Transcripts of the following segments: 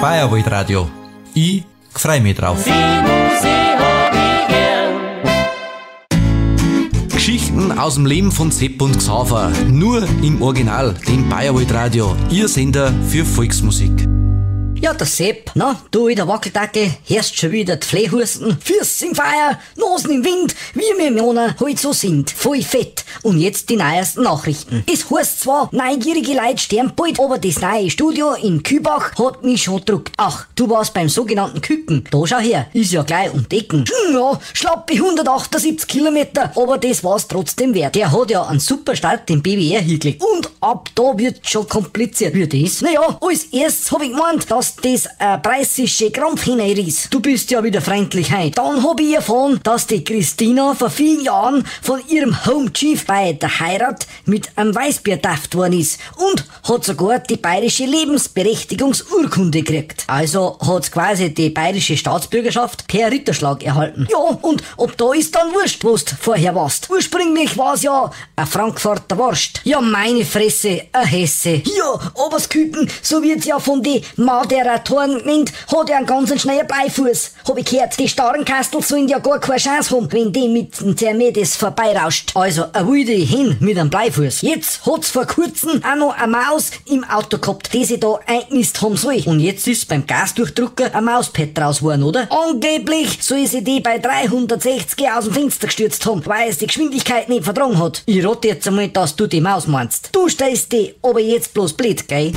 Bayerwald Radio. Ich freu mich drauf. Geschichten aus dem Leben von Sepp und Xaver. Nur im Original, dem Bayerwald Radio. Ihr Sender für Volksmusik. Ja, der Sepp, na, du wieder Wackeldackel, hörst schon wieder die Flehhusten, Füße im Feuer, Nosen im Wind, wie wir Männer halt so sind, voll fett. Und jetzt die neuesten Nachrichten. Es heißt zwar, neugierige Leute sterben bald, aber das neue Studio in Kübach hat mich schon gedruckt. Ach, du warst beim sogenannten Küken, da schau her, ist ja gleich um Decken. Ja, schlappe 178 Kilometer, aber das war's trotzdem wert. Der hat ja einen super Start im BWR hingelegt. Und ab da wird's schon kompliziert. Wie das? Naja, als erstes hab ich gemeint, dass das preußische Krampfhähner ist. Du bist ja wieder freundlich heim. Dann hab ich erfahren, dass die Christina vor vielen Jahren von ihrem Home Chief bei der Heirat mit einem Weißbier tauft worden ist und hat sogar die bayerische Lebensberechtigungsurkunde gekriegt. Also hat's quasi die bayerische Staatsbürgerschaft per Ritterschlag erhalten. Ja, und ob da ist dann wurscht, wo du vorher warst. Ursprünglich war's ja eine Frankfurter Wurst. Ja, meine Fresse, ein Hesse. Ja, aber das Küken, so wird's ja von die Moderatoren genannt, hat ja einen ganz schnellen Bleifuß. Hab ich gehört, die starren Kastel sollen ja gar keine Chance haben, wenn die mit dem Thermedes vorbeirauscht. Also eine wilde Hin mit einem Bleifuß. Jetzt hat's vor kurzem auch noch eine Maus im Auto gehabt, die sie da eingenisst haben soll. Und jetzt ist beim Gasdurchdrucker ein Mauspad draus geworden, oder? Angeblich soll sie die bei 360 aus dem Fenster gestürzt haben, weil es die Geschwindigkeit nicht vertragen hat. Ich rate jetzt einmal, dass du die Maus meinst. Du stellst die, aber jetzt bloß blöd, gell?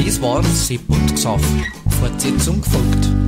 Das war Sepp und Xaver. Fortsetzung folgt.